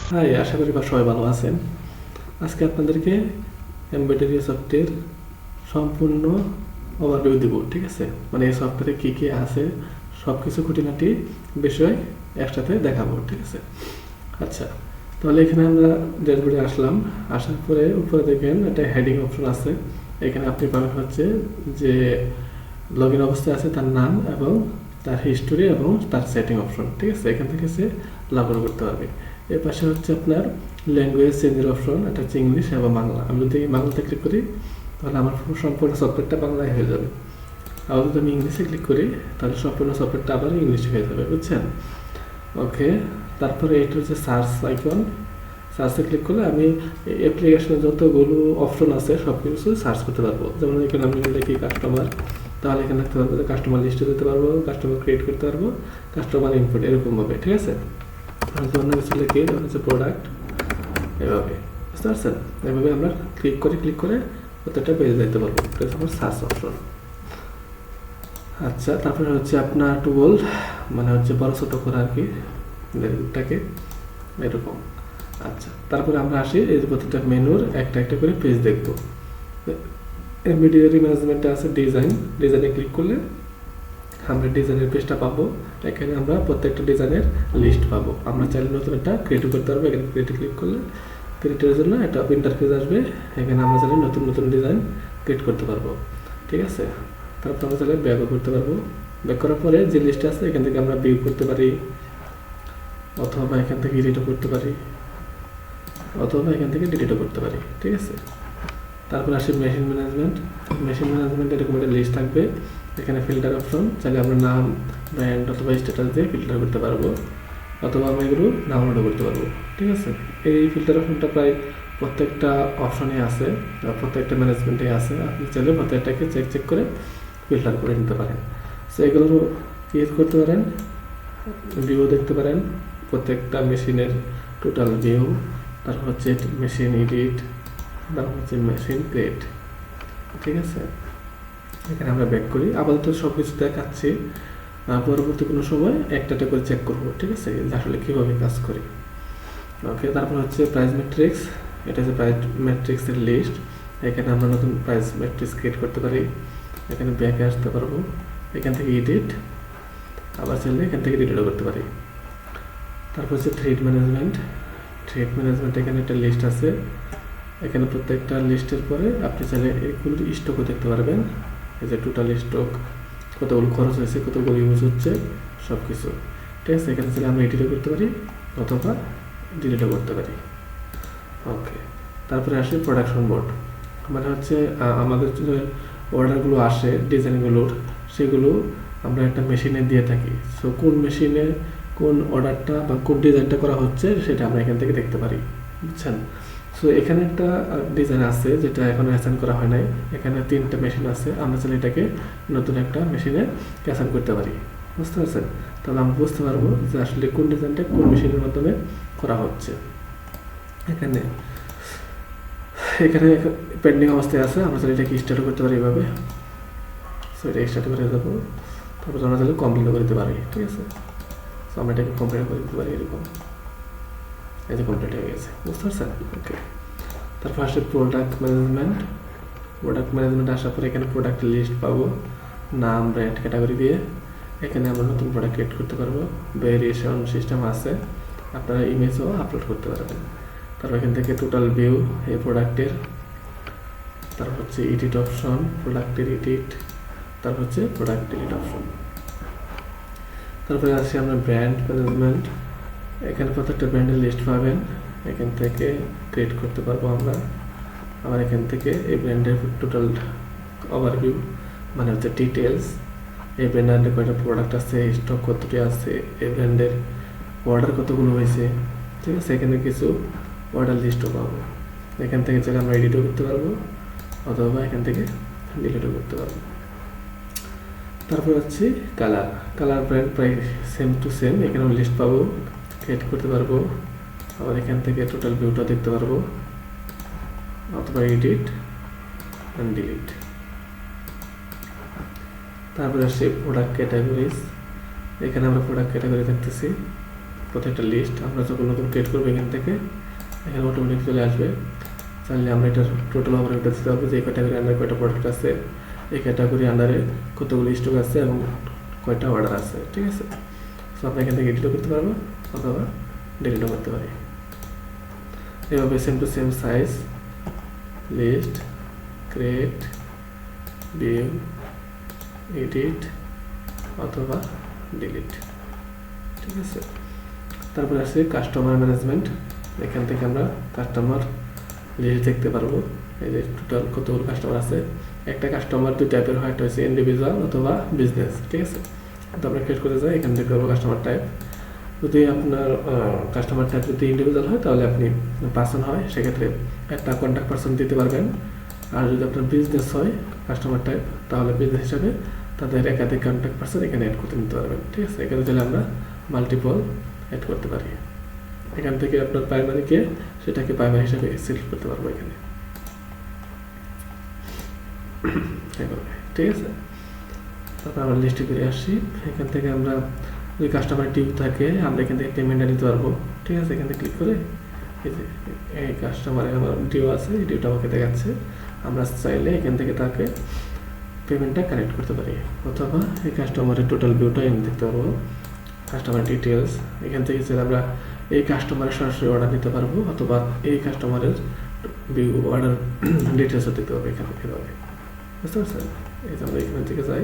High, আশা করি সবাই ভালো আছেন। আজকে আপনাদেরকে এমবেডেড সফটওয়্যার সম্পূর্ণ ওভারভিউ দিব, ঠিক আছে? মানে এই সফটওয়্যারে কী কী আছে সব কিছু খুঁটিনাটি বিষয় একসাথে দেখাবো, ঠিক আছে? আচ্ছা, তাহলে এখানে আমরা ড্যাশবোর্ডে আসলাম। আসার পরে উপরে দেখেন একটা হেডিং অপশন আছে। এখানে আপনি পাবেন হচ্ছে যে লগ ইন অবস্থায় আছে তার নাম এবং তার হিস্টোরি এবং তার সেটিং অপশন, ঠিক আছে? এখান থেকে সে লগ ইন করতে পারবে। এর পাশে হচ্ছে আপনার ল্যাঙ্গুয়েজ চেঞ্জের অপশন, এটা হচ্ছে ইংলিশ এবং বাংলা। আমি যদি বাংলাতে ক্লিক করি তাহলে আমার সম্পূর্ণ সফটওয়্যারটা বাংলায় হয়ে যাবে। আবার যদি আমি ইংলিশে ক্লিক করি তাহলে সম্পূর্ণ সফটওয়্যারটা আবার ইংলিশে হয়ে যাবে, বুঝছেন? ওকে, তারপরে এটা হচ্ছে সার্চ আইকন। সার্চে ক্লিক করলে আমি অ্যাপ্লিকেশনের যতগুলো অপশন আছে সব কিছু সার্চ করতে পারবো। যেমন এখানে আমি লিখি কাস্টমার, তাহলে এখানে দেখতে পারবো কাস্টমার লিস্টে দিতে পারবো, কাস্টমার ক্রিয়েট করতে পারবো, কাস্টমার ইনপুট এরকমভাবে, ঠিক আছে? আমি অন্য কিছু লিখি, যেমন হচ্ছে প্রোডাক্ট, এভাবে। বুঝতে পারছেন? এভাবে আমরা ক্লিক করে প্রত্যেকটা পেজে যেতে পারবো। এটা হচ্ছে আমার সার্চ অপশন। আচ্ছা, তারপরে হচ্ছে আপনার টুল, মানে হচ্ছে বড় ছোট করা আর কি লেখাটাকে, এরকম। আচ্ছা, তারপরে আমরা আসি এই যে প্রত্যেকটা মেনুর একটা একটা করে পেজ দেখবো। ইমিডিয়েটলি ম্যানেজমেন্টে আছে ডিজাইনে ক্লিক করলে আমরা ডিজাইনের পেজটা পাবো। এখানে আমরা প্রত্যেকটা ডিজাইনের লিস্ট পাবো। আমরা চাইলে নতুন একটা ক্রিয়েট করতে পারবো। এখানে ক্রিয়েটে ক্লিক করলে ক্রিয়েটের জন্য একটা ইন্টারফেস আসবে। এখানে আমরা চাইলে নতুন নতুন ডিজাইন ক্রিয়েট করতে পারবো, ঠিক আছে? তারপর আমরা চাইলে ব্যাকও করতে পারবো। ব্যাক করার পরে যে লিস্ট আছে এখান থেকে আমরা ভিউ করতে পারি, অথবা এখান থেকে এডিটও করতে পারি, অথবা এখান থেকে ডিলিটও করতে পারি, ঠিক আছে? তারপর আসি মেশিন ম্যানেজমেন্ট এরকম একটা লিস্ট থাকবে। এখানে ফিল্টার অপশন, চাইলে আমরা নাম, ব্র্যান্ড অথবা স্ট্যাটাস দিয়ে ফিল্টার করতে পারবো, অথবা আমরা এগুলো ডাউনলোডও করতে পারবো, ঠিক আছে? এই ফিল্টার অপশনটা প্রায় প্রত্যেকটা অপশনে আছে, প্রত্যেকটা ম্যানেজমেন্টে আছে। আপনি চাইলে প্রত্যেকটাকে চেক করে ফিল্টার করে নিতে পারেন। সো এগুলো ইউজ করতে পারেন, ভিউ দেখতে পারেন, প্রত্যেকটা মেশিনের টোটাল ভিউ, তারপর হচ্ছে মেশিন এডিট, তারপর হচ্ছে মেশিন ক্রিয়েট, ঠিক আছে? এখানে আমরা ব্যাক করি। আপাতত সব কিছু দেখাচ্ছি, পরবর্তী কোনো সময় একটা করে চেক করবো, ঠিক আছে, যে আসলে কীভাবে কাজ করি। ওকে, তারপর হচ্ছে প্রাইস ম্যাট্রিক্স। এটা হচ্ছে প্রাইস ম্যাট্রিক্সের লিস্ট। এখানে আমরা নতুন প্রাইস ম্যাট্রিক্স ক্রিয়েট করতে পারি। এখানে ব্যাকে আসতে পারবো, এখান থেকে এডিট, আবার চাইলে এখান থেকে ডিলিটও করতে পারি। তারপর হচ্ছে থ্রেড ম্যানেজমেন্ট। এখানে একটা লিস্ট আছে। এখানে প্রত্যেকটা লিস্টের পরে আপনি চাইলে এগুলোর স্টকও দেখতে পারবেন। এই যে টোটাল স্টক, কতগুলো খরচ হয়েছে, কতগুলো ইউজ হচ্ছে, সব কিছু, ঠিক আছে? এখানে চাইলে আমরা এডিটও করতে পারি অথবা ডিলিটও করতে পারি। ওকে, তারপরে আসে প্রোডাকশন বোর্ড, মানে হচ্ছে আমাদের যে অর্ডারগুলো আসে ডিজাইনগুলোর, সেগুলো আমরা একটা মেশিনে দিয়ে থাকি। সো কোন মেশিনে কোন অর্ডারটা বা কোন ডিজাইনটা করা হচ্ছে সেটা আমরা এখান থেকে দেখতে পারি, বুঝছেন? সো এখানে একটা ডিজাইন আছে যেটা এখনো অ্যাসাইন করা হয় নাই। এখানে 3টা মেশিন আছে, আমরা চাইলে এটাকে নতুন একটা মেশিনে অ্যাসাইন করতে পারি, বুঝতে পারছেন? তাহলে আমরা বুঝতে পারবো যে আসলে কোন ডিজাইনটা কোন মেশিনের মাধ্যমে করা হচ্ছে। এখানে এখানে পেন্ডিং অবস্থায় আছে, আমরা চাইলে এটাকে স্টার্ট করতে পারি এভাবে। সো এটা স্টার্ট করে দেবো, তারপর আমরা চাইলে কমপ্লিট করে দিতে পারি, ঠিক আছে? সো আমরা এটাকে কমপ্লিট করে দিতে পারি এরকম। এই যে কমপ্লিট হয়ে গেছে, বুঝতে পারছেন? ওকে, তারপর আসে প্রোডাক্ট ম্যানেজমেন্ট আসার পরে এখানে প্রোডাক্টের লিস্ট পাবো, নাম, ব্র্যান্ড, ক্যাটাগরি দিয়ে। এখানে আমরা নতুন প্রোডাক্ট ক্রিয়েট করতে পারবো। ভেরিয়েশন সিস্টেম আছে, আপনারা ইমেজও আপলোড করতে পারবেন। তারপর এখান থেকে টোটাল ভিউ এই প্রোডাক্টের, তারপর হচ্ছে এডিট অপশন, প্রোডাক্টের এডিট, তারপর হচ্ছে প্রোডাক্ট ডিলিট অপশন। তারপরে আসি আমরা ব্র্যান্ড ম্যানেজমেন্ট। এখানে প্রত্যেকটা ব্র্যান্ডের লিস্ট পাবেন, এখান থেকে ক্রিয়েট করতে পারবো আমরা। আবার এখান থেকে এই ব্র্যান্ডের টোটাল ওভারভিউ, মানে হচ্ছে ডিটেলস, এই ব্র্যান্ডের কয়টা প্রোডাক্ট আছে, স্টক কতটি আছে, এই ব্র্যান্ডের অর্ডার কতগুলো হয়েছে, ঠিক আছে? এখানে কিছু অর্ডার লিস্টও পাবো। এখান থেকে চাইলে আমরা এডিটও করতে পারবো অথবা এখান থেকে ডিলিটও করতে পারবো। তারপর হচ্ছে কালার ব্র্যান্ড প্রায় সেম টু সেম, এখানেও লিস্ট পাবো, ক্রিয়েট করতে পারবো। আবার এখান থেকে টোটাল ভিউটা দেখতে পারবো অথবা এডিট অ্যান্ড ডিলিট। তারপরে আসছে প্রোডাক্ট ক্যাটাগরিজ। এখানে আমরা প্রোডাক্ট ক্যাটাগরি দেখতেছি, প্রত্যেকটা লিস্ট আমরা যখন নতুন ক্রিয়েট করবো এখান থেকে এখানে অটোমেটিক চলে আসবে। চাইলে আমরা এটা টোটাল আমরা এটা দিতে পারবো যে এই ক্যাটাগরি আন্ডারে কয়টা প্রোডাক্ট আছে, এই ক্যাটাগরি আন্ডারে কতগুলো স্টক আছে এবং কয়টা অর্ডার আছে, ঠিক আছে। সো আমরা এখান থেকে এডিটও করতে পারবো অথবা ডিলিটও করতে পারি। এভাবে same to same size, list, create, view, edit অথবা ডিলিট, ঠিক আছে। তারপরে আছে কাস্টমার ম্যানেজমেন্ট। এখান থেকে আমরা কাস্টমার লিস্ট দেখতে পারবো। এই যে টোটাল কতগুলো কাস্টমার আছে। একটা কাস্টমার দুই টাইপের হয়, একটা হচ্ছে ইন্ডিভিজুয়াল অথবা বিজনেস, ঠিক আছে। তো আমরা ক্রিয়েট করতে যাই, এখানে দেখতে পারবো কাস্টমার টাইপ। যদি আপনার কাস্টমার টাইপ যদি ইন্ডিভিজুয়াল হয় তাহলে আপনি পার্সন হয়, সেক্ষেত্রে একটা কন্ট্যাক্ট পার্সন দিতে পারবেন। আর যদি আপনার বিজনেস হয় কাস্টমার টাইপ তাহলে বিজনেস হিসাবে তাদের একাধিক কন্ট্যাক্ট পার্সন এখানে অ্যাড করতে নিতে পারবেন, ঠিক আছে। এখানে চাইলে আমরা মাল্টিপল অ্যাড করতে পারি। এখান থেকে আপনার প্রাইমারিকে সেটাকে প্রাইমারি হিসাবে সিলেক্ট করতে পারবো এখানে, ঠিক আছে। তারপর আমরা লিস্টে ফিরে আসি। এখান থেকে আমরা যদি কাস্টমার ডিউ থাকে আমরা এখান থেকে পেমেন্টটা নিতে পারবো, ঠিক আছে। এখান থেকে ক্লিক করে এই যে এই কাস্টমারের আমার ডিউ আছে, এই ডিউটা আমাকে দেখাচ্ছে। আমরা চাইলে এখান থেকে তাকে পেমেন্টটা কানেক্ট করতে পারি অথবা এই কাস্টমারের টোটাল ভিউটা এনে দেখতে পারবো। কাস্টমার ডিটেলস, এখান থেকে চাইলে আমরা এই কাস্টমারের সরাসরি অর্ডার নিতে পারবো অথবা এই কাস্টমারের ভিউ অর্ডার ডিটেলসও দেখতে পারবো এখান থেকে পাবে, বুঝতে পারছেন। এই যে আমরা এখান থেকে যাই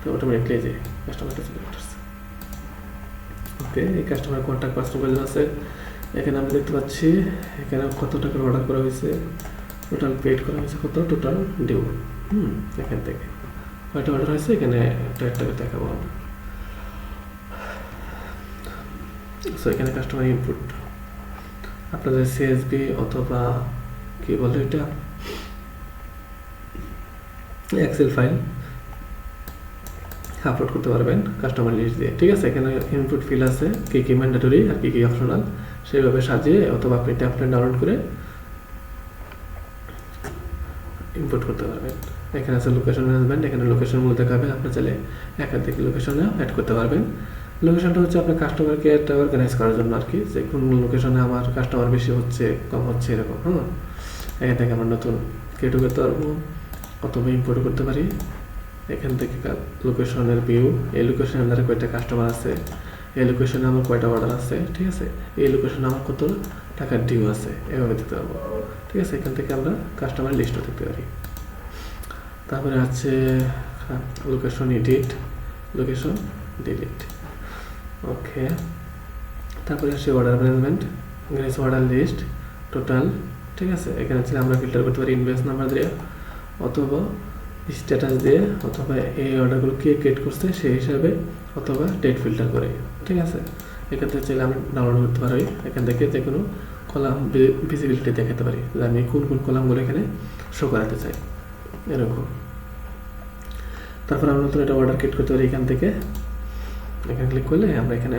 তো অটোমেটিকলি যে কাস্টমারটা চলে আসছে। ওকে, এই কাস্টমার কন্ট্যাক্ট পার্সন আছে। এখানে আমরা দেখতে পাচ্ছি এখানে কত টাকার অর্ডার করা হয়েছে, টোটাল পেড করা হয়েছে কত, টোটাল ডিউ। এখান থেকে কয়টা অর্ডার হয়েছে এখানে একটা দেখাবো আমরা। সো এখানে কাস্টমার ইনপুট আপনাদের সিএসভি অথবা কি বলে এটা এক্সেল ফাইল আপলোড করতে পারবেন কাস্টমার লিস্ট দিয়ে, ঠিক আছে। এখানে ইনপুট ফিল আছে, কি কি ম্যান্ডেটরি আর কি কি অপশনাল, সেইভাবে সাজিয়ে অথবা আপনি টেমপ্লেট ডাউনলোড করে ইনপুট করতে পারবেন। এখানে আছে লোকেশন ম্যানেজমেন্ট, এখানে লোকেশনগুলো দেখাবে। আপনি চাইলে একাধিক লোকেশনে অ্যাড করতে পারবেন। লোকেশনটা হচ্ছে আপনার কাস্টমারকে একটা অর্গানাইজ করার জন্য আর কি, যে কোন লোকেশনে আমার কাস্টমার বেশি হচ্ছে কম হচ্ছে এরকম। এখান থেকে আমরা নতুন ক্রিয়েট করতে পারবো অথবা ইম্পোর্ট করতে পারি। এখান থেকে লোকেশনের ভিউ, এই লোকেশনের আন্ডারে কয়টা কাস্টমার আছে, এই লোকেশনে আমার কয়টা অর্ডার আছে, ঠিক আছে। এই লোকেশনে আমার কত টাকার ডিউ আছে, এভাবে দেখতে পারবো, ঠিক আছে। এখান থেকে আমরা কাস্টমার লিস্টও দেখতে পারি। তারপরে আছে লোকেশন এডিট, লোকেশন ডিলিট, ওকে। তারপরে আসছে অর্ডার ম্যানেজমেন্ট, এখানে আছে অর্ডার লিস্ট, টোটাল, ঠিক আছে। এখানে ছিল আমরা ফিল্টার করতে পারি ইনভয়েস নাম্বার দিয়ে অথবা স্ট্যাটাস দিয়ে অথবা এই অর্ডারগুলো কে ক্রিয়েট করছে সেই হিসাবে অথবা ডেট ফিল্টার করে, ঠিক আছে। এখান থেকে চাইলে আমি ডাউনলোড করতে পারি, এখান থেকে যে কোনো কলাম ভিজিবিলিটি দেখাতে পারি যে আমি কোন কোন কলামগুলো এখানে শো করাতে চাই, এরকম। তারপর আমরা নতুন একটা অর্ডার ক্রিয়েট করতে পারি এখান থেকে। এখানে ক্লিক করলে আমরা এখানে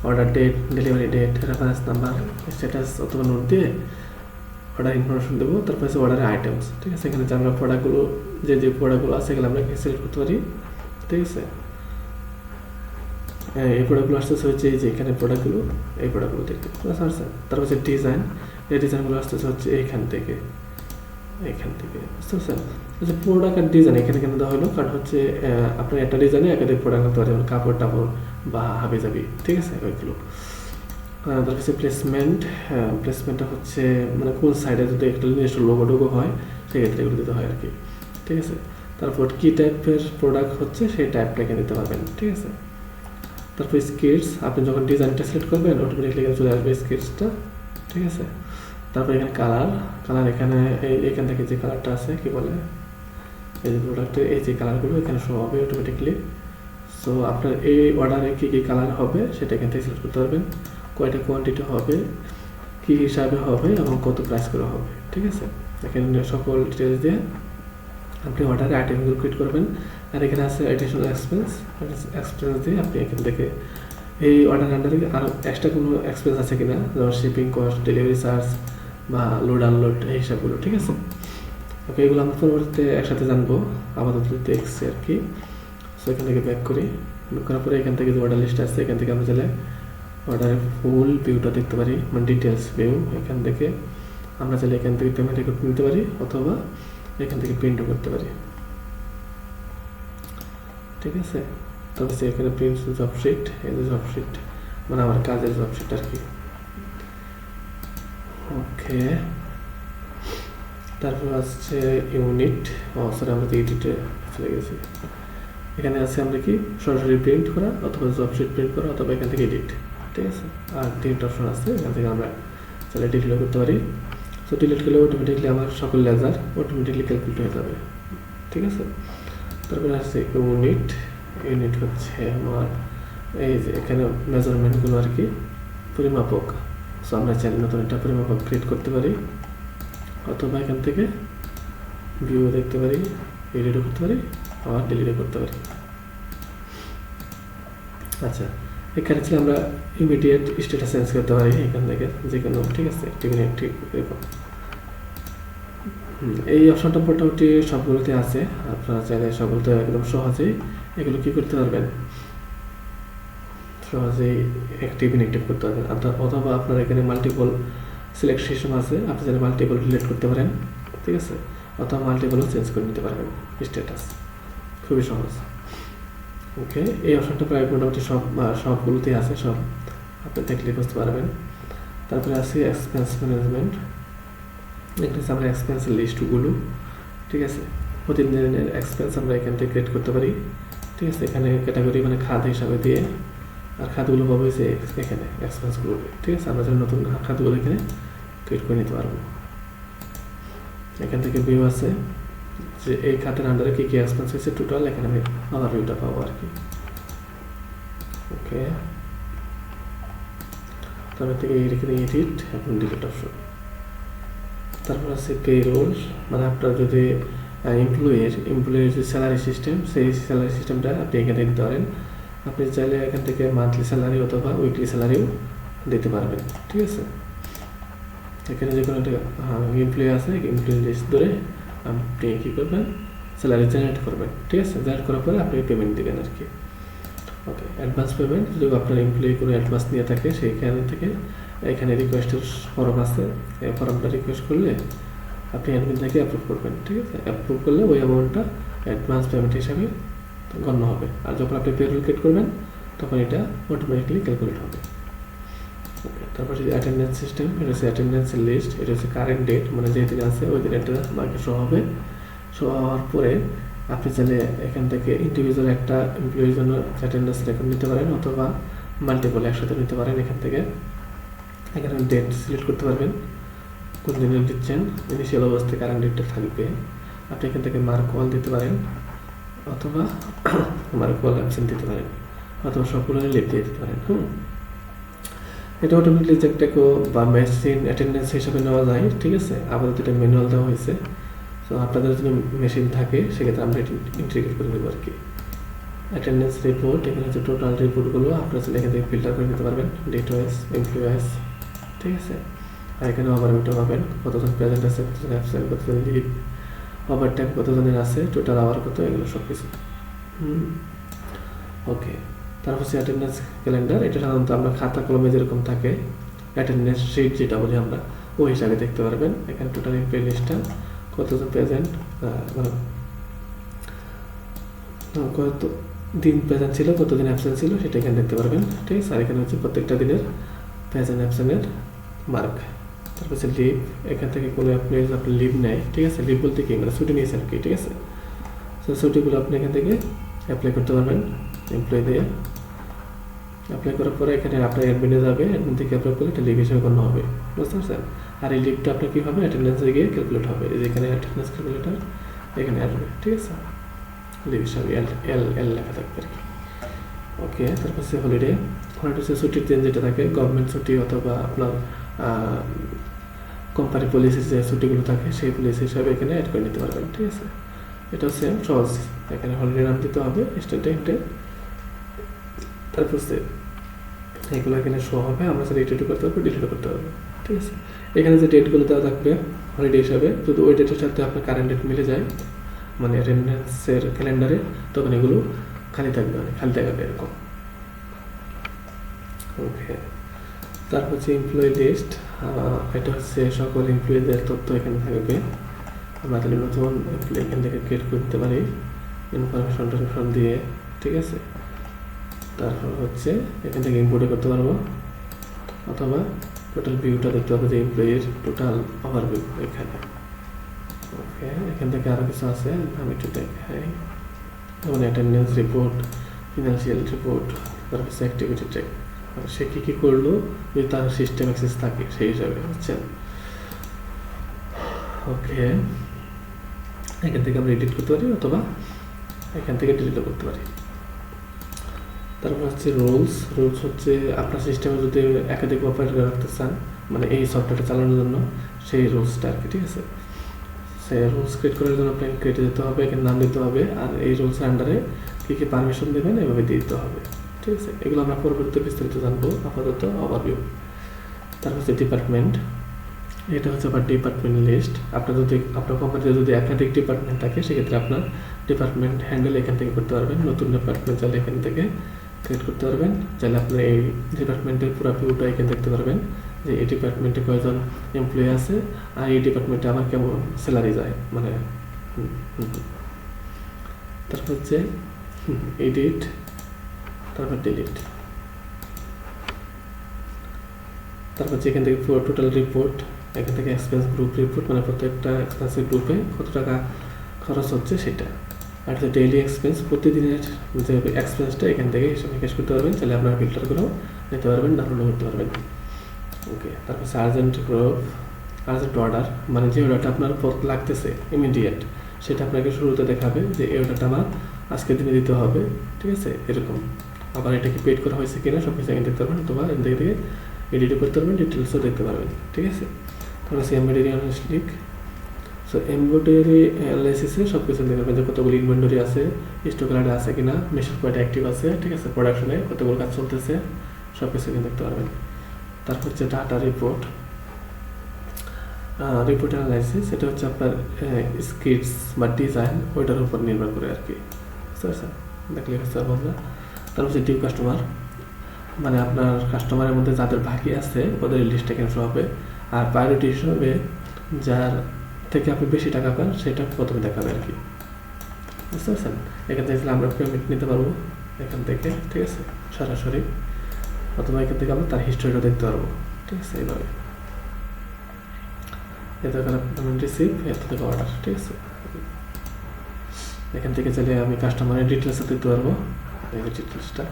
order date, delivery date, reference number, status অথবা নোট দিয়ে অর্ডার ইনফরমেশন দেবো। তারপর হচ্ছে অর্ডারের আইটেমস, ঠিক আছে। এখানে যে আমরা প্রোডাক্টগুলো যে প্রোডাক্টগুলো আছে এগুলো আমরা সিলেক্ট করতে পারি, ঠিক আছে। এই প্রোডাক্টগুলো আসতেছে হচ্ছে এই যে এখানে প্রোডাক্টগুলো, এই প্রোডাক্টগুলো দেখতে পাচ্ছেন। তারপর হচ্ছে ডিজাইন, এই ডিজাইনগুলো আসতেছে হচ্ছে এইখান থেকে, বুঝতে পারছেন। আচ্ছা, প্রোডাক্ট আর ডিজাইন এখানে কেন দেওয়া হলো, কারণ হচ্ছে আপনার একটা ডিজাইনে একাধিক প্রোডাক্ট হতে পারে, যেমন কাপড় টাপড় বা হাবি জাবি, ঠিক আছে, ওইগুলো। তারপর হচ্ছে প্লেসমেন্ট, প্লেসমেন্টটা হচ্ছে মানে কোন সাইডে যদি একটা নিজস্ব লোগো হয় সেক্ষেত্রে এগুলো দিতে হয় আর কি, ঠিক আছে। তারপর কী টাইপের প্রোডাক্ট হচ্ছে সেই টাইপটা এখানে দিতে পারবেন, ঠিক আছে। তারপর স্কিটস, আপনি যখন ডিজাইনটা সিলেক্ট করবেন অটোমেটিকলি এখানে চলে আসবে স্কিটসটা, ঠিক আছে। তারপর এখানে কালার এখানে এখান থেকে যে কালারটা আছে কি বলে এই যে প্রোডাক্টের এই যে কালারগুলো এখানে শো হবে অটোমেটিকলি। সো আপনার এই অর্ডারে কী কী কালার হবে সেটা এখান থেকে সিলেক্ট করতে পারবেন, কয়টা কোয়ান্টিটি হবে, কী হিসাবে হবে এবং কত প্রাইস করে হবে, ঠিক আছে। এখানে সকল ডিটেলস দিয়ে আপনি অর্ডারে আইটেমগুলো ক্রিয়েট করবেন। আর এখানে আছে এডিশনাল এক্সপেন্স দিয়ে আপনি এখান থেকে এই অর্ডার আন্ডারে আরও এক্সট্রা কোনো এক্সপেন্স আছে কিনা, যেমন শিপিং কস্ট, ডেলিভারি চার্জ বা লোড আনলোড এই হিসাবগুলো, ঠিক আছে। ওকে, এগুলো আমরা পরবর্তীতে একসাথে জানবো, আপাতত দেখছি আর কি। সো এখান থেকে ব্যাক করার পরে এখান থেকে যে অর্ডার লিস্ট আছে এখান থেকে আমরা চাইলে অর্ডারের ফুল ভিউটা দেখতে পারি, মানে ডিটেলস ভিউ। এখান থেকে আমরা চাইলে এখান থেকে পেমেন্ট রেকর্ড নিতে পারি অথবা এখান থেকে প্রিন্টও করতে পারি, ঠিক আছে। তবে সে এখানে প্রিন্ট জব শিট, এই যে জব শিট মানে আমার কাজের জব শিট আর কি। ওকে, তারপর আসছে ইউনিট। সরি, আমরা তো এডিটে চলে গেছি। এখানে আছে আমরা কি সরাসরি প্রিন্ট করা অথবা জব শিট প্রিন্ট করা অথবা এখান থেকে এডিট, ঠিক আছে। আর ডিলিট অপশন আছে, এখান থেকে আমরা চাইলে ডিলিটও করতে পারি। সো ডিলিট করলে অটোমেটিকলি আমার সকল লেজার অটোমেটিকলি ক্যালকুলেট হয়ে যাবে, ঠিক আছে। তারপরে আসছে ইউনিট। ইউনিট হচ্ছে আমার এই যে এখানে মেজারমেন্টগুলো আর কি, পরিমাপক। সো আমরা চাইলে নতুন একটা পরিমাপক ক্রিয়েট করতে পারি অথবা এখান থেকে ভিউ দেখতে পারি, এডিটও করতে পারি আবার ডিলিটও করতে পারি। আচ্ছা, এখানে ছিল আমরা ইমিডিয়েট স্ট্যাটাস চেঞ্জ করতে পারি এখান থেকে যে কোনো, ঠিক আছে। অ্যাক্টিভ এরকম এই অপশনটা মোটামুটি সবগুলোতে আছে। আপনারা চাইলে সবগুলোতে একদম সহজেই এগুলো কি করতে পারবেন, সহজেই অ্যাক্টিভ ইনঅ্যাক্টিভ করতে পারবেন। অথবা আপনার এখানে মাল্টিপল সিলেক্ট সিস্টেম আছে, আপনি চাইলে মাল্টিপল ডিলিট করতে পারেন, ঠিক আছে। অথবা মাল্টিপলও চেঞ্জ করে নিতে পারবেন স্ট্যাটাস, খুবই সহজ। ওকে, এই অপশনটা প্রায় মোটামুটি সবগুলোতেই আছে, সব আপনি দেখলে বুঝতে পারবেন। তারপরে আছে এক্সপেন্স ম্যানেজমেন্ট। এখানে আমরা এক্সপেন্সের লিস্টগুলো, ঠিক আছে। প্রতিদিনের এক্সপেন্স আমরা এখান থেকে ক্রিয়েট করতে পারি, ঠিক আছে। এখানে ক্যাটাগরি মানে খাত হিসাবে দিয়ে, আর খাতগুলো পাবো যে এখানে এক্সপেন্সগুলো, ঠিক আছে। আমরা নতুন খাতগুলো এখানে ক্রিয়েট করে নিতে পারবো। এখান থেকে ভিউ আছে যে এই খাতের আন্ডারে কী কী এক্সপেন্স হয়েছে টোটাল, এখানে আমি আবার ভিউটা পাবো আর কি। ওকে, তারপর থেকে এখানে এডিট এবং ডিলিট অপশন। তারপর আছে পেরোল, মানে আপনার যদি এমপ্লয়ির যে স্যালারি সিস্টেম, সেই স্যালারি সিস্টেমটা আপনি এখানে দিতে পারেন। আপনি চাইলে এখান থেকে মান্থলি স্যালারি অথবা উইকলি স্যালারিও দিতে পারবেন, ঠিক আছে। এখানে যে কোনো একটা এমপ্লয়ি আছে, এমপ্লয়ি লিস্ট ধরে আপনি কী করবেন, স্যালারি জেনারেট করবেন, ঠিক আছে। জেনারেট করার পরে আপনি পেমেন্ট দেবেন আর কি। ওকে, অ্যাডভান্স পেমেন্ট, যদি আপনার এমপ্লয়ি কোনো অ্যাডভান্স নিয়ে থাকে সেইখানে থেকে এখানে রিকোয়েস্টের ফর্ম আছে, এই ফর্মটা রিকোয়েস্ট করলে আপনি অ্যাডমিন থেকে অ্যাপ্রুভ করবেন, ঠিক আছে। অ্যাপ্রুভ করলে ওই অ্যামাউন্টটা অ্যাডভান্স পেমেন্ট হিসাবে গণ্য হবে। আর যখন আপনি পেরোল ক্রিয়েট করবেন তখন এটা অটোমেটিক্যালি ক্যালকুলেট হবে। ওকে, তারপর যদি অ্যাটেন্ডেন্স সিস্টেম, এটা হচ্ছে অ্যাটেন্ডেন্সের লিস্ট। এটা হচ্ছে কারেন্ট ডেট, মানে যে দিন আছে ওই দিন একটা মার্কে শো হবে। শো হওয়ার পরে আপনি চাইলে এখান থেকে ইন্ডিভিজুয়াল একটা এমপ্লয়ির জন্য অ্যাটেন্ডেন্স রেকর্ড নিতে পারেন অথবা মাল্টিপল একসাথে নিতে পারেন। এখান থেকে এখানে ডেট সিলেক্ট করতে পারবেন, কোন দিনে দিচ্ছেন। ইনিশিয়াল অবস্থায় কারেন্ট ডেটটা থাকবে। আপনি এখান থেকে মার্ক ওয়াল দিতে পারেন অথবা মার্ক ওয়াল অ্যাবসেন্ট দিতে পারেন অথবা সবগুলো লিভ দিয়ে দিতে পারেন। এটা অটোমেটিকলি চেকটাকে বা মেশিন অ্যাটেন্ডেন্স হিসাবে নেওয়া যায়, ঠিক আছে। আপাতত এটা ম্যানুয়াল দেওয়া হয়েছে। তো আপনাদের যদি মেশিন থাকে সেক্ষেত্রে আমরা ইন্টিগ্রেট করে দেবো আর কি। অ্যাটেন্ডেন্স রিপোর্ট, এখানে হচ্ছে টোটাল রিপোর্টগুলো আপনারা চাইলে এখান থেকে ফিল্টার করে নিতে পারবেন, ডেট ওয়াইজ, এমপ্লয়ি ওয়াইজ, ঠিক আছে। আর এখানে ওভারভিউটা পাবেন, কতজন প্রেজেন্ট আছে, কতজন অ্যাবসেন্ট, কতজন লিভ, ওভার টাইম কতজনের আছে, টোটাল আওয়ার কত, এগুলো সব কিছু। ওকে, তারপর হচ্ছে অ্যাটেন্ডেন্স ক্যালেন্ডার। এটা সাধারণত আমরা খাতা কলমে যেরকম থাকে অ্যাটেন্ডেন্স শিট যেটা বলি আমরা, ওই হিসাবে দেখতে পারবেন। এখানে টোটাল এমপ্লয়ি লিস্টটা, কতজন প্রেজেন্ট, মানে কত দিন প্রেজেন্ট ছিল, কতদিন অ্যাবসেন্ট ছিল, সেটা এখানে দেখতে পারবেন, ঠিক আছে। আর এখানে হচ্ছে প্রত্যেকটা দিনের প্রেজেন্ট অ্যাবসেন্টের মার্ক। তারপর হচ্ছে লিভ, এখান থেকে কোনো এমপ্লয়ি আপনি লিভ নেয়, ঠিক আছে। লিভ বলতে কি, মানে ছুটি নিয়েছেন কি, ঠিক আছে। তো ছুটিগুলো আপনি এখান থেকে অ্যাপ্লাই করতে পারবেন এমপ্লয়ি দিয়ে। অ্যাপ্লাই করার পরে এখানে আপনার অ্যাডমিনে যাবে, অ্যাডমিন থেকে অ্যাপ্লাই করলে এটা লিভ হিসেবে গণ্য হবে, বুঝতে পারছেন। আর এই লিভটা আপনার কী হবে, অ্যাটেন্ডেন্সে গিয়ে ক্যালকুলেট হবে। এই যে এখানে অ্যাটেন্ডেন্স ক্যালকুলেটার এখানে আসবে, ঠিক আছে। লিভ হিসাবে এল লেখা থাকবে আর কি। ওকে, তারপর হচ্ছে হলিডে। হলিডে হচ্ছে ছুটির দিন যেটা থাকে, গভর্নমেন্ট ছুটি অথবা আপনার কোম্পানি পলিসির যে ছুটিগুলো থাকে সেই পলিসি হিসাবে এখানে অ্যাড করে নিতে পারবেন, ঠিক আছে। এটা সেম সহজ, এখানে হলিডে নাম দিতে হবে স্টুডেন্টে। তারপর হচ্ছে এগুলো এখানে শো হবে, আমরা সেটা এডিটও করতে পারবো, ডিলিটও করতে পারবো, ঠিক আছে। এখানে যে ডেটগুলো দেওয়া থাকবে হলিডে হিসাবে, যদি ওই ডেটের সাথে আপনার কারেন্ট ডেট মিলে যায়, মানে অ্যাটেন্ডেন্সের ক্যালেন্ডারে, তখন এগুলো খালি থাকবে, মানে খালি থাকবে এরকম। ওকে, তারপর হচ্ছে এমপ্লয়ি লিস্ট। এটা হচ্ছে সকল এমপ্লয়ীদের তথ্য এখানে থাকবে। আমরা তাহলে নতুন এমপ্লয়ি এখান থেকে ক্রিয়েট করতে পারি ইনফরমেশন দিয়ে, ঠিক আছে। তারপর হচ্ছে এখান থেকে ইম্পোর্ট করতে পারবো, অথবা টোটাল ভিউটা দেখতে পাবো যে এমপ্লয়ির টোটাল ওভারভিউ এখানে। ওকে, এখান থেকে আরও কিছু আছে, আমি একটু দেখাই। যেমন অ্যাটেন্ডেন্স রিপোর্ট, ফিনান্সিয়াল রিপোর্ট, তারপর হচ্ছে অ্যাক্টিভিটি ট্র্যাক, সে কী কী করলো যদি তার সিস্টেম অ্যাক্সেস থাকে সেই হিসাবে, বুঝছেন। ওকে, এখান থেকে আমরা এডিট করতে পারি, অথবা এখান থেকে ডিলিটও করতে পারি। তারপর হচ্ছে রুলস হচ্ছে আপনার সিস্টেমে যদি একাধিক অপারেটর রাখতে চান, মানে এই সফটওয়্যারটা চালানোর জন্য সেই রুলসটা আর কি, ঠিক আছে। সেই রুলস ক্রিয়েট করার জন্য আপনাকে ক্রিয়েটে যেতে হবে, এখানে নাম দিতে হবে, আর এই রুলসের আন্ডারে কী কী পারমিশন দেবেন এভাবে দিয়ে দিতে হবে, ঠিক আছে। এগুলো আমরা পরবর্তীতে বিস্তারিত জানবো, আপাতত ওভারভিউ। তারপর হচ্ছে ডিপার্টমেন্ট, এটা হচ্ছে আবার ডিপার্টমেন্ট লিস্ট। আপনার কোম্পানিতে যদি একাধিক ডিপার্টমেন্ট থাকে সেক্ষেত্রে আপনার ডিপার্টমেন্ট হ্যান্ডেল এখান থেকে করতে পারবেন। নতুন ডিপার্টমেন্ট চাইলে এখান থেকে ক্রিয়েট করতে পারবেন। চাইলে আপনার এই ডিপার্টমেন্টের পুরো ভিউটা এখানে দেখতে পারবেন যে এই ডিপার্টমেন্টে কয়জন এমপ্লয়ি আছে, আর এই ডিপার্টমেন্টে আমার কেমন স্যালারি যায়, মানে তারপর হচ্ছে এডিট, তারপর ডিলিট। তারপর হচ্ছে এখান থেকে পুরো টোটাল রিপোর্ট, এখান থেকে এক্সপেন্স গ্রুপ রিপোর্ট, মানে প্রত্যেকটা এক্সপেন্সের গ্রুপে কত টাকা খরচ হচ্ছে সেটা। আর হচ্ছে ডেইলি এক্সপেন্স, প্রতিদিনের যে এক্সপেন্সটা এখান থেকে হিসাব নিকাশ করতে পারবেন। চাইলে আপনার ফিল্টারগুলো নিতে পারবেন, ডাউনলোড করতে পারবেন। ওকে, তারপর হচ্ছে আর্জেন্ট গ্রুপ, আর্জেন্ট অর্ডার, মানে যে অর্ডারটা আপনার লাগতেছে ইমিডিয়েট, সেটা আপনাকে শুরুতে দেখাবে যে এই অর্ডারটা আমার আজকের দিনে দিতে হবে, ঠিক আছে, এরকম। আবার এটা কি পেড করা হয়েছে কিনা সব কিছু এখানে দেখতে পারবেন, অথবা এখান থেকে এডিটও করতে পারবেন, ডিটেলসও দেখতে পারবেন, ঠিক আছে। তারপর হচ্ছে এমব্রয়ডারি অ্যানালিস্টিক। সো এমব্রয়ডারি অ্যানালাইসিসে সব কিছু দেখতে পারবেন যে কতগুলো ইনভেন্টরি আছে, স্টক অর্ডার আছে কিনা, মেশিন কয়টা অ্যাক্টিভ আছে, ঠিক আছে, প্রোডাকশনে কতগুলো কাজ চলতেছে, সব কিছু এখানে দেখতে পারবেন। তারপর হচ্ছে ডাটা রিপোর্ট, রিপোর্ট অ্যানালাইসিস, এটা হচ্ছে আপনার স্কিটস বা ডিজাইন ওইটার উপর নির্ভর করে আর কি, বুঝতে পারছেন, দেখলে বুঝতে পারবো আমরা। তারপর হচ্ছে ডিউ কাস্টমার, মানে আপনার কাস্টমারের মধ্যে যাদের বাকি আছে ওদের লিস্টটা এখানে শো হবে, আর প্রায়োরিটি হিসেবে যার থেকে আপনি বেশি টাকা পান সেটা প্রথমে দেখাবে আর কি, বুঝতে পারছেন। এখান থেকে আমরা পেমেন্ট নিতে পারবো এখান থেকে, ঠিক আছে, সরাসরি, অথবা এখান থেকে আমরা তার হিস্ট্রিটা দেখতে পারবো, ঠিক আছে, এইভাবে। এত টাকা পেমেন্ট রিসিভ, এত টাকা অর্ডার, ঠিক আছে। এখান থেকে চাইলে আমি কাস্টমারের ডিটেলসটা দেখতে পারবো, এই ডিটেলসটা,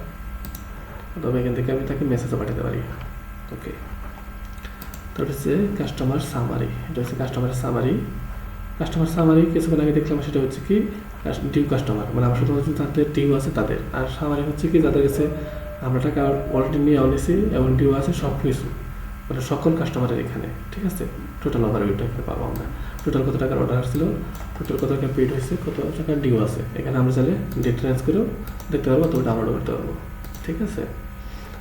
অথবা এখান থেকে আমি তাকে মেসেজও পাঠাতে পারি। ওকে, তারপর হচ্ছে কাস্টমার সামারি, এটা হচ্ছে কাস্টমারের সামারি। কাস্টমার সামারি কিছুক্ষণ আগে দেখলাম, সেটা হচ্ছে কি ডিউ কাস্টমার, মানে আমার শুধুমাত্র যাদের ডিউ আছে তাদের, আর সামারি হচ্ছে কি যাদের কাছে আমরা টাকা অলরেডি নিয়ে আনেছি এবং ডিউ আছে সব কিছু, মানে সকল কাস্টমারের এখানে, ঠিক আছে। টোটাল ওভারভিউটা এখানে পাবো আমরা, টোটাল কত টাকার অর্ডার আসছিল, টোটাল কত টাকা পেড হয়েছে, কত টাকার ডিউ আছে, এখানে আমরা চাইলে ডিটেলস করেও দেখতে পারবো, অথবা ডাউনলোড করতে পারবো, ঠিক আছে।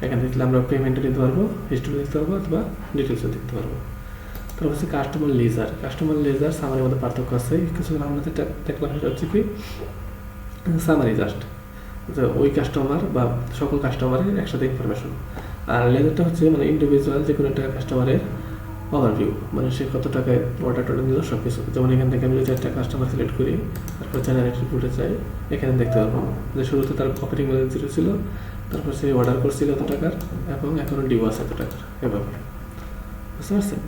এখান থেকে আমরা পেমেন্টও নিতে পারবো, হিস্ট্রি দেখতে পারবো, অথবা ডিটেলসও দেখতে পারবো। তারপর হচ্ছে কাস্টমার লেজার। কাস্টমার লেজার সামারির মধ্যে পার্থক্য আছে কিছুক্ষণ আমরা যেটা দেখলাম, সেটা হচ্ছে কি সামারি জাস্ট যে ওই কাস্টমার বা সকল কাস্টমারের একসাথে ইনফরমেশন, আর লেজারটা হচ্ছে মানে ইন্ডিভিজুয়াল যে কোনো একটা কাস্টমারের ওভারভিউ, মানে সে কত টাকায় অর্ডার টর্ডার নিল সব কিছু। যেমন এখান থেকে আমি যদি একটা কাস্টমার সিলেক্ট করি, তারপর জেনারেট রিপোর্টে চাই, এখানে দেখতে পারবো যে শুরুতে তার অপারেটিং ব্যালেন্স জিরো ছিল, তারপর সে অর্ডার করছিল এত টাকার, এবং এখনও ডিউ আছে এত টাকার, এভাবে, বুঝতে পারছেন।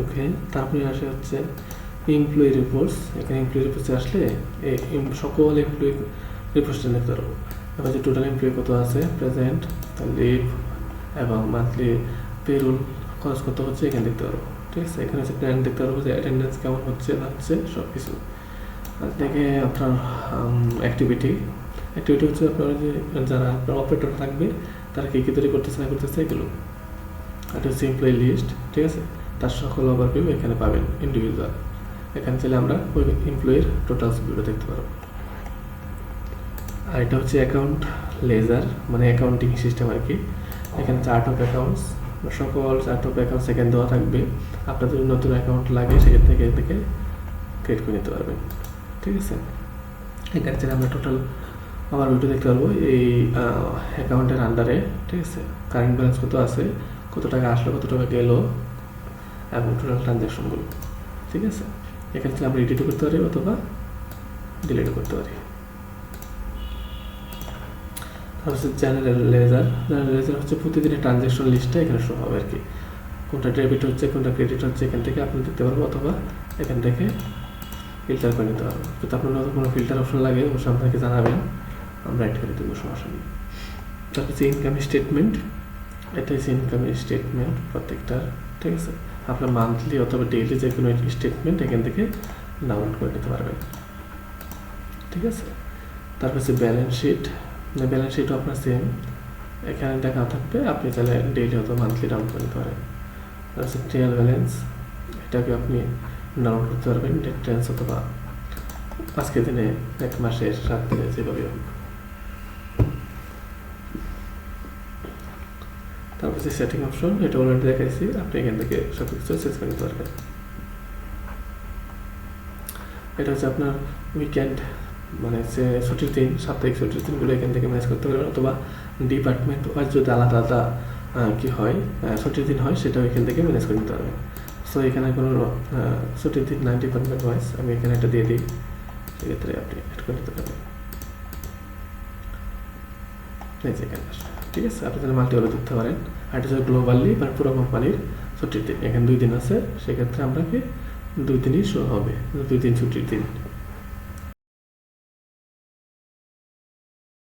ওকে, তারপরে আসে হচ্ছে এমপ্লয়ি রিপোর্টস। এখানে এমপ্লয়ি রিপোর্টসে আসলে এই সকল এমপ্লয়ি রিপোর্টসটা দেখতে পারবো, এবার যে টোটাল এমপ্লয়ি কত আছে, প্রেজেন্ট, লিভ এবং মান্থলি পেরোল খরচ কত হচ্ছে এখানে দেখতে পারবো, ঠিক আছে। এখানে হচ্ছে প্ল্যান দেখতে পারবো যে অ্যাটেন্ডেন্স কেমন হচ্ছে না হচ্ছে সব কিছু। আর থেকে আপনার অ্যাক্টিভিটি হচ্ছে আপনার যে যারা আপনার অপারেটর থাকবে তারা কী কী তৈরি করতেছে না করতেছে এগুলো। এটা হচ্ছে এমপ্লয়ি লিস্ট, ঠিক আছে, তার সকল ওভারভিউ এখানে পাবেন ইন্ডিভিজুয়াল। এখানে চাইলে আমরা ওই এমপ্লয়ির টোটাল ভিউটা দেখতে পারবো। আর এটা হচ্ছে অ্যাকাউন্ট লেজার, মানে অ্যাকাউন্টিং সিস্টেম আর কি। এখানে চার্ট অফ অ্যাকাউন্টস, সকল চার্ট অফ অ্যাকাউন্টস এখানে দেওয়া থাকবে। আপনার যদি নতুন অ্যাকাউন্ট লাগে সেখান থেকে ক্রিয়েট করে নিতে পারবেন, ঠিক আছে। এখানে চাইলে আমরা টোটাল আবার ওইটা দেখতে পারবো এই অ্যাকাউন্টের আন্ডারে, ঠিক আছে, কারেন্ট ব্যালেন্স কত আছে, কত টাকা আসলো, কত টাকা গেল, এবং টোটাল ট্রানজ্যাকশনগুলো, ঠিক আছে। এখান থেকে আমরা এডিটও করতে পারি অথবা ডিলিটও করতে পারি। তারপর হচ্ছে জেনারেল লেজার। জেনারেল লেজার হচ্ছে প্রতিদিনের ট্রানজ্যাকশন লিস্টটা এখানে শো হবে আর কি, কোনটা ডেবিট হচ্ছে কোনটা ক্রেডিট হচ্ছে এখান থেকে আপনি দেখতে পারবো, অথবা এখান থেকে ফিল্টার করে নিতে পারবো। যদি আপনার নতুন কোনো ফিল্টার অপশন লাগে অবশ্যই আপনাকে জানাবেন, আমরা অ্যাড করে দেবো, সমস্যা নেই। তারপর হচ্ছে ইনকাম স্টেটমেন্ট। এটা হচ্ছে ইনকাম স্টেটমেন্ট প্রত্যেকটার, ঠিক আছে। আপনার মান্থলি অথবা ডেইলি যে কোনো স্টেটমেন্ট এখান থেকে ডাউনলোড করে নিতে পারবেন, ঠিক আছে। তারপর হচ্ছে ব্যালেন্স শিট। ব্যালেন্স শিটও আপনার সেম, এখানে দেখা থাকবে, আপনি চাইলে ডেইলি অথবা মান্থলি ডাউনলোড করে নিতে পারেন। তারপর হচ্ছে ট্রায়াল ব্যালেন্স, এটাকে আপনি ডাউনলোড করতে পারবেন ডেট ট্রেন্স অথবা আজকের দিনে, এক মাসের, 7 দিনে, যেভাবে হোক। তারপর হচ্ছে সেটিং অপশন, এটা অলরেডি দেখাইছি, আপনি এখান থেকে সব কিছু চেঞ্জ করে নিতে পারবেন। এটা হচ্ছে আপনার উইকেন্ড, মানে যে ছুটির দিন, সাপ্তাহিক ছুটির দিনগুলো এখান থেকে ম্যানেজ করতে পারবেন, অথবা ডিপার্টমেন্ট ওয়াইজ যদি আলাদা আলাদা কি হয়, ছুটির দিন হয়, সেটাও এখান থেকে ম্যানেজ করে নিতে পারবেন। সো এখানে কোনো ছুটির দিন না, ডিপার্টমেন্ট ওয়াইজ আমি এখানে এটা দিয়ে দিই, সেক্ষেত্রে আপনি অ্যাড করে নিতে পারবেন। এখানে ঠিক আছে, আপনি তাহলে মাল্টি ওয়ালে দিতে পারেন। আর এটা হচ্ছে গ্লোবালি, মানে পুরো কোম্পানির ছুটির দিন, এখানে 2 দিন আছে, সেক্ষেত্রে আমরা কি 2 দিনই শো হবে, 2 দিন ছুটির দিন।